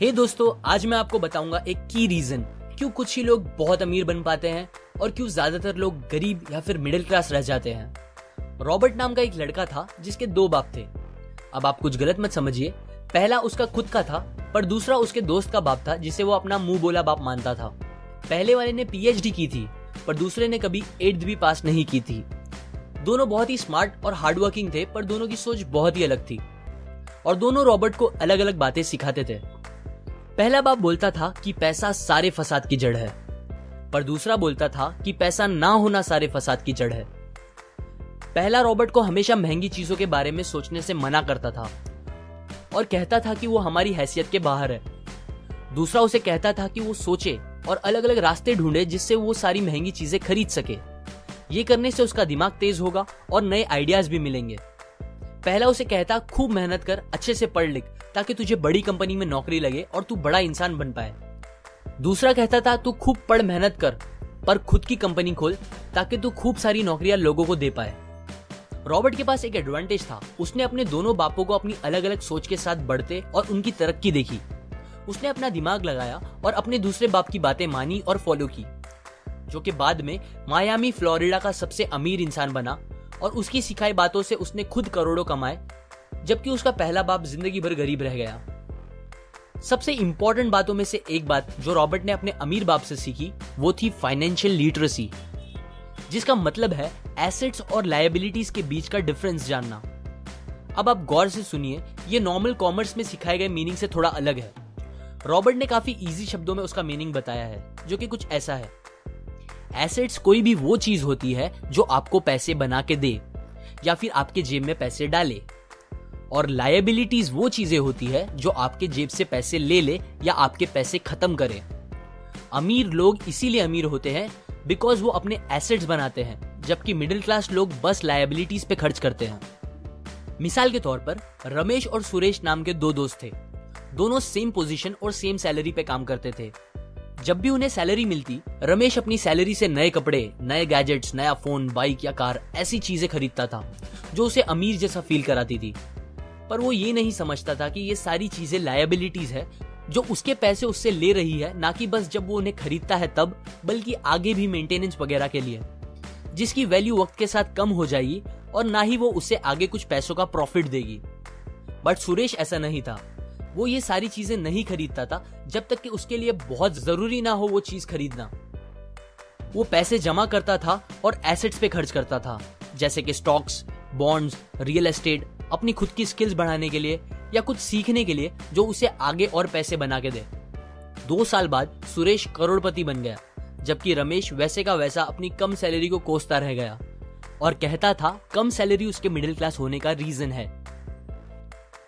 हे दोस्तों, आज मैं आपको बताऊंगा एक की रीजन क्यों कुछ ही लोग बहुत अमीर बन पाते हैं और क्यों ज्यादातर लोग गरीब या फिर मिडिल क्लास रह जाते हैं। रॉबर्ट नाम का एक लड़का था जिसके दो बाप थे। अब आप कुछ गलत मत समझिए, पहला उसका खुद का था पर दूसरा उसके दोस्त का बाप था जिसे वो अपना मुंह बोला बाप मानता था। पहले वाले ने पीएचडी की थी पर दूसरे ने कभी 8th भी पास नहीं की थी। दोनों बहुत ही स्मार्ट और हार्डवर्किंग थे पर दोनों की सोच बहुत ही अलग थी और दोनों रॉबर्ट को अलग अलग बातें सिखाते थे। पहला बाप बोलता था कि पैसा सारे फसाद की जड़ है, पर दूसरा बोलता था कि पैसा ना होना सारे फसाद की जड़ है। पहला रॉबर्ट को हमेशा महंगी चीजों के बारे में सोचने से मना करता था और कहता था कि वो हमारी हैसियत के बाहर है। दूसरा उसे कहता था कि वो सोचे और अलग अलग रास्ते ढूंढे जिससे वो सारी महंगी चीजें खरीद सके। ये करने से उसका दिमाग तेज होगा और नए आइडियाज भी मिलेंगे। पहला उसे कहता खूब मेहनत कर, अच्छे से पढ़ लिख ताकि तुझे बड़ी कंपनी में नौकरी लगे और तू बड़ा इंसान बन पाए। दूसरा कहता था तू खूब पढ़ मेहनत कर पर खुद की कंपनी खोल ताकि तू खूब सारी नौकरियां लोगों को दे पाए। रॉबर्ट के पास एक एडवांटेज था, उसने अपने दोनों बापों को अपनी अलग अलग सोच के साथ बढ़ते और उनकी तरक्की देखी। उसने अपना दिमाग लगाया और अपने दूसरे बाप की बातें मानी और फॉलो की, जो कि बाद में मायामी फ्लोरिडा का सबसे अमीर इंसान बना और उसकी सिखाई बातों से उसने खुद करोड़ों कमाए, जबकि उसका पहला बाप जिंदगी भर गरीब रह गया। सबसे इंपॉर्टेंट बातों में से एक बात जो रॉबर्ट ने अपने अमीर बाप से सीखी वो थी फाइनेंशियल लिटरेसी, जिसका मतलब है एसेट्स और लायबिलिटीज के बीच का डिफरेंस जानना। अब आप गौर से सुनिए, ये नॉर्मल कॉमर्स में सिखाए गए मीनिंग से थोड़ा अलग है। रॉबर्ट ने काफी इजी शब्दों में उसका मीनिंग बताया है, जो कि कुछ ऐसा है। एसेट्स कोई भी वो चीज होती है जो आपको पैसे बना के दे या फिर आपके जेब में पैसे डाले, और लायबिलिटीज वो चीजें होती है जो आपके जेब से पैसे ले ले या आपके पैसे खत्म करे। अमीर लोग इसीलिए अमीर होते हैं बिकॉज वो अपने एसेट्स बनाते हैं, जबकि मिडिल क्लास लोग बस लायबिलिटीज पे खर्च करते हैं। मिसाल के तौर पर रमेश और सुरेश नाम के दो दोस्त थे। दोनों सेम पोजीशन और सेम सैलरी पे काम करते थे। जब भी उन्हें सैलरी मिलती, रमेश अपनी सैलरी से नए कपड़े, नए गैजेट्स, नया फोन, बाइक या कार ऐसी चीजें खरीदता था जो उसे अमीर जैसा फील कराती थी। पर वो ये नहीं समझता था कि ये सारी चीजें लायबिलिटीज है जो उसके पैसे उससे ले रही है, ना कि बस जब वो उन्हें खरीदता है तब, बल्कि आगे भी मेंटेनेंस वगैरह के लिए, जिसकी वैल्यू वक्त के साथ कम हो जाएगी और ना ही वो उससे आगे कुछ पैसों का प्रॉफिट देगी। बट सुरेश ऐसा नहीं था। वो ये सारी चीजें नहीं खरीदता था जब तक कि उसके लिए बहुत जरूरी ना हो वो चीज खरीदना। वो पैसे जमा करता था और एसेट्स पे खर्च करता था, जैसे कि स्टॉक्स, बॉन्ड्स, रियल एस्टेट, अपनी खुद की स्किल्स बढ़ाने के लिए या कुछ सीखने के लिए जो उसे आगे और पैसे बना के दे। 2 साल बाद सुरेश करोड़पति बन गया, जबकि रमेश वैसे का वैसा अपनी कम सैलरी को कोसता रह गया और कहता था कम सैलरी उसके मिडिल क्लास होने का रीजन है।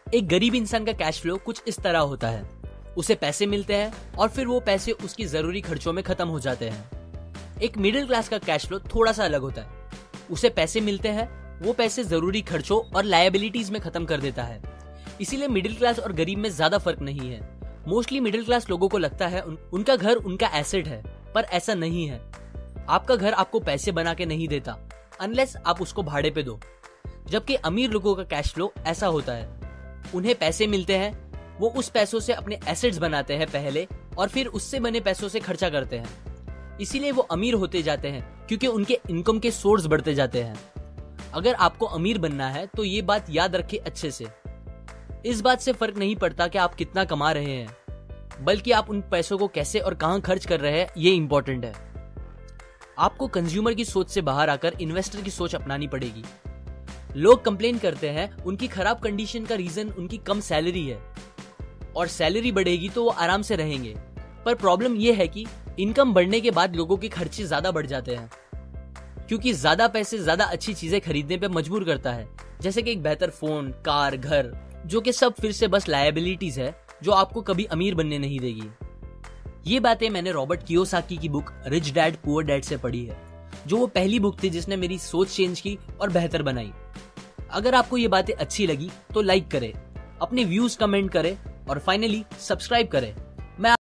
एक गरीब इंसान का कैश फ्लो कुछ इस तरह होता है। उसे पैसे मिलते हैं और फिर वो पैसे उसकी जरूरी खर्चों में खत्म हो जाते हैं। एक मिडिल क्लास का कैश फ्लो थोड़ा सा अलग होता है। उसे पैसे मिलते हैं, वो पैसे जरूरी खर्चों और लायबिलिटीज में खत्म कर देता है। इसीलिए मिडिल क्लास और गरीब में ज्यादा फर्क नहीं है। मोस्टली मिडिल क्लास लोगों को लगता है उनका घर उनका एसेट है, पर ऐसा नहीं है। आपका घर आपको पैसे बना के नहीं देता अनलेस आप उसको भाड़े पे दो। जबकि अमीर लोगों का कैश फ्लो ऐसा होता है, उन्हें पैसे मिलते हैं, वो उस पैसों से अपने एसेट्स बनाते हैं पहले और फिर उससे बने पैसों से खर्चा करते हैं। इसीलिए वो अमीर होते जाते हैं क्योंकि उनके इनकम के सोर्स बढ़ते जाते हैं। अगर आपको अमीर बनना है तो ये बात याद रखें अच्छे से। इस बात से फर्क नहीं पड़ता कि आप कितना कमा रहे हैं, बल्कि आप उन पैसों को कैसे और कहां खर्च कर रहे हैं, ये इंपॉर्टेंट है। आपको कंज्यूमर की सोच से बाहर आकर इन्वेस्टर की सोच अपनानी पड़ेगी। लोग कंप्लेन करते हैं उनकी खराब कंडीशन का रीजन उनकी कम सैलरी है और सैलरी बढ़ेगी तो वो आराम से रहेंगे। पर प्रॉब्लम ये है कि इनकम बढ़ने के बाद लोगों के खर्चे ज्यादा बढ़ जाते हैं, क्योंकि ज्यादा पैसे ज्यादा अच्छी चीजें खरीदने पे मजबूर करता है, जैसे कि एक बेहतर फोन, कार, घर, जो कि सब फिर से बस लायबिलिटीज है जो आपको कभी अमीर बनने नहीं देगी। ये बातें मैंने रॉबर्ट कियोसाकी की book rich dad poor dad से पढ़ी है, जो वो पहली बुक थी जिसने मेरी सोच चेंज की और बेहतर बनाई। अगर आपको ये बातें अच्छी लगी तो लाइक करें, अपने व्यूज कमेंट करें और फाइनली सब्सक्राइब करें।